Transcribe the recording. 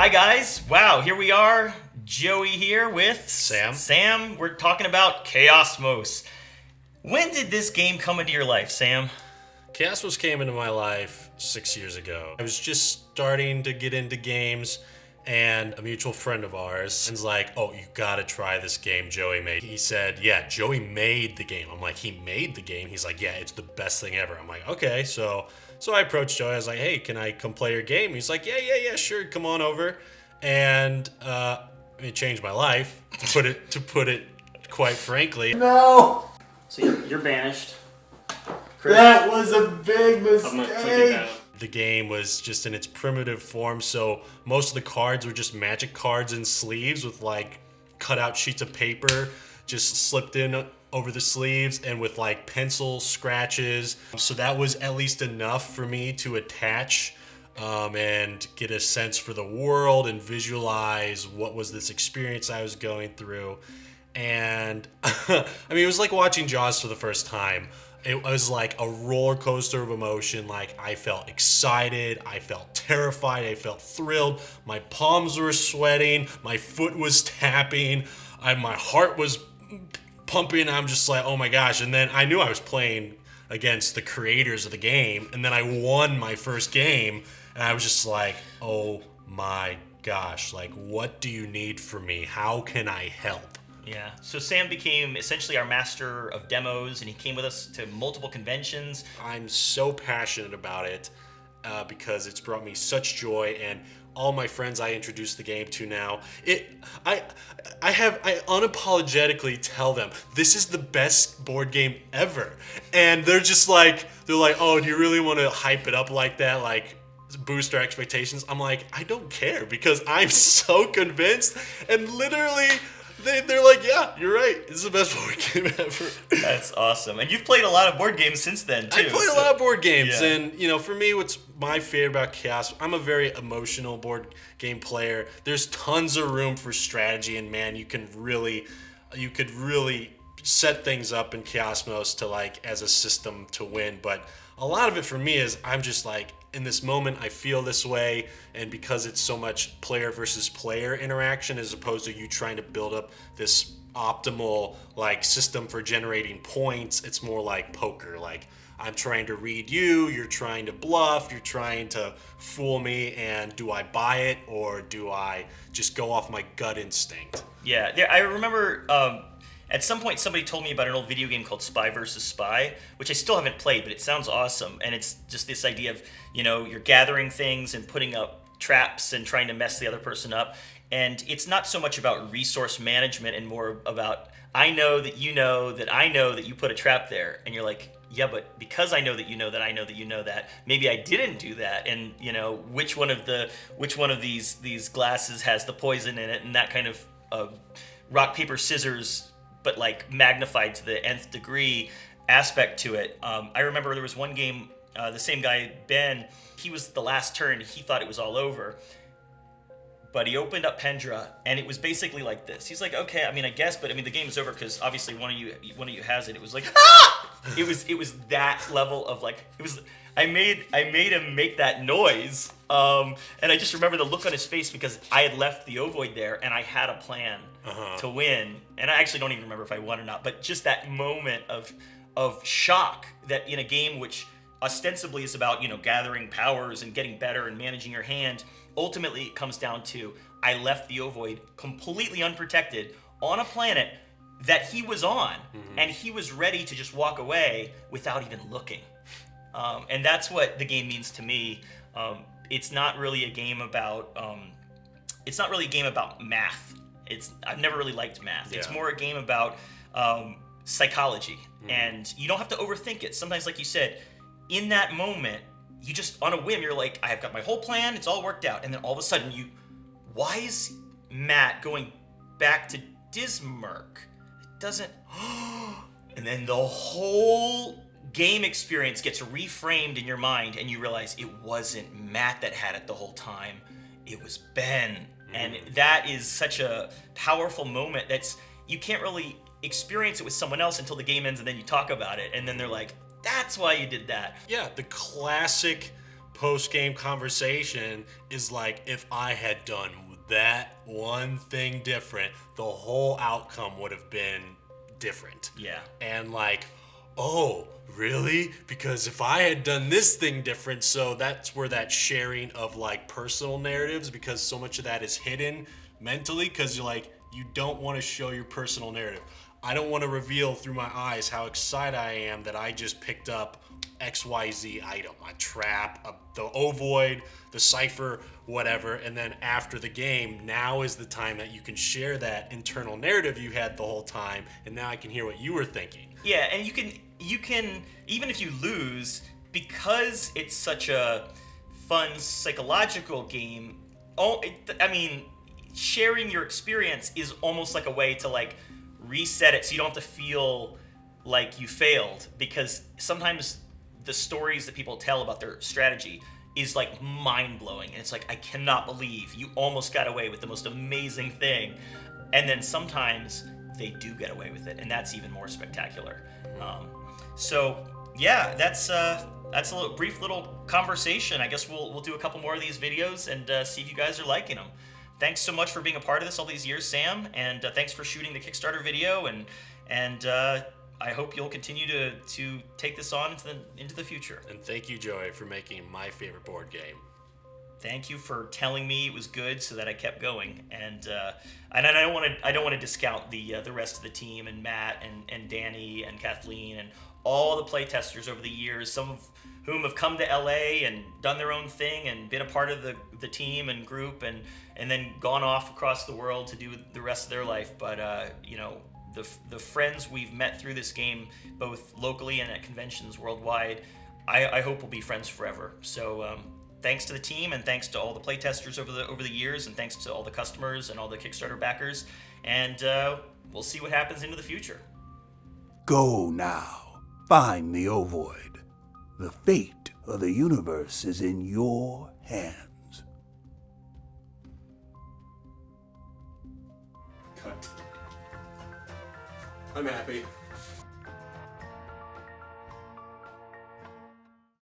Hi guys, wow, here we are, Joey here with Sam. We're talking about Chaosmos. When did this game come into your life, Sam? Chaosmos came into my life 6 years ago. I was just starting to get into games, and a mutual friend of ours was like, oh, you gotta try this game Joey made. He said, yeah, Joey made the game. I'm like, he made the game? He's like, yeah, it's the best thing ever. I'm like, okay, so I approached Joey. I was like, hey, can I come play your game? He's like, yeah, sure, come on over. And it changed my life, to put it quite frankly. No! So you're banished. Chris? That was a big I'm gonna click it mistake! down. The game was just in its primitive form, so most of the cards were just magic cards in sleeves with like cut out sheets of paper just slipped in over the sleeves and with like pencil scratches. So that was at least enough for me to attach and get a sense for the world and visualize what was this experience I was going through. And I mean, it was like watching Jaws for the first time. It was like a roller coaster of emotion. Like, I felt excited, I felt terrified, I felt thrilled. My palms were sweating, my foot was tapping, my heart was pumping. I'm just like, oh my gosh. And then I knew I was playing against the creators of the game, and then I won my first game, and I was just like, oh my gosh, like, what do you need from me? How can I help? Yeah, so Sam became essentially our master of demos, and he came with us to multiple conventions. I'm so passionate about it because it's brought me such joy, and all my friends I introduced the game to now, I unapologetically tell them this is the best board game ever, and they're like, oh, do you really want to hype it up like that, like boost our expectations? I'm like, I don't care, because I'm so convinced, and literally they're like, yeah, you're right, this is the best board game ever. That's awesome. And you've played a lot of board games since then, too. I played a lot of board games, yeah. and for me, what's my favorite about Chaos, I'm a very emotional board game player. There's tons of room for strategy, and man, you could really set things up in Chaosmos to like as a system to win. But a lot of it for me is I'm just like, in this moment I feel this way, and because it's so much player versus player interaction as opposed to you trying to build up this optimal like system for generating points, it's more like poker. Like, I'm trying to read you, you're trying to bluff, you're trying to fool me, and do I buy it or do I just go off my gut instinct? Yeah, I remember at some point somebody told me about an old video game called Spy vs. Spy, which I still haven't played, but it sounds awesome. And it's just this idea of, you're gathering things and putting up traps and trying to mess the other person up. And it's not so much about resource management and more about, I know that you know that I know that you put a trap there. And you're like, yeah, but because I know that you know that I know that you know that, maybe I didn't do that. And, which one of these glasses has the poison in it, and that kind of rock, paper, scissors, but like magnified to the nth degree aspect to it. I remember there was one game, the same guy, Ben, he was the last turn, he thought it was all over, but he opened up Pendra, and it was basically like this. He's like, okay, I guess, but the game is over because obviously one of you has it. It was like, ah! It was that level of like, it was. I made him make that noise, and I just remember the look on his face because I had left the ovoid there and I had a plan to win, and I actually don't even remember if I won or not. But just that moment of shock that in a game which ostensibly is about gathering powers and getting better and managing your hand, ultimately it comes down to I left the ovoid completely unprotected on a planet that he was on, and he was ready to just walk away without even looking. And that's what the game means to me. It's not really a game about math. I've never really liked math. Yeah. It's more a game about psychology, and you don't have to overthink it. Sometimes, like you said, in that moment, you just on a whim, you're like, I've got my whole plan, it's all worked out, and then all of a sudden, why is Matt going back to Dismerk? It doesn't. And then the whole game experience gets reframed in your mind, and you realize it wasn't Matt that had it the whole time, it was Ben. And that is such a powerful moment you can't really experience it with someone else until the game ends, and then you talk about it, and then they're like, that's why you did that. Yeah, the classic post-game conversation is like, if I had done that one thing different, the whole outcome would have been different. Yeah. And like, oh, really? Because if I had done this thing different, so that's where that sharing of like personal narratives, because so much of that is hidden mentally, because you're like, you don't want to show your personal narrative. I don't want to reveal through my eyes how excited I am that I just picked up XYZ item, a trap, the ovoid, the cipher, whatever. And then after the game, now is the time that you can share that internal narrative you had the whole time. And now I can hear what you were thinking. Yeah, and you can even if you lose, because it's such a fun psychological game. Sharing your experience is almost like a way to like reset it, so you don't have to feel like you failed, because sometimes the stories that people tell about their strategy is like mind-blowing, and it's like, I cannot believe you almost got away with the most amazing thing. And then sometimes they do get away with it, and that's even more spectacular. So yeah, that's a brief little conversation. I guess we'll do a couple more of these videos and see if you guys are liking them. Thanks so much for being a part of this all these years, Sam, and thanks for shooting the Kickstarter video, and I hope you'll continue to take this on into the future. And thank you, Joey, for making my favorite board game. Thank you for telling me it was good, so that I kept going. And I don't want to discount the rest of the team, and Matt and Danny and Kathleen and all the playtesters over the years, some of whom have come to LA and done their own thing and been a part of the team and group, and then gone off across the world to do the rest of their life. But the friends we've met through this game, both locally and at conventions worldwide, I hope will be friends forever. So thanks to the team, and thanks to all the playtesters over the years, and thanks to all the customers and all the Kickstarter backers. And we'll see what happens into the future. Go now, find the ovoid. The fate of the universe is in your hands. Cut. I'm happy.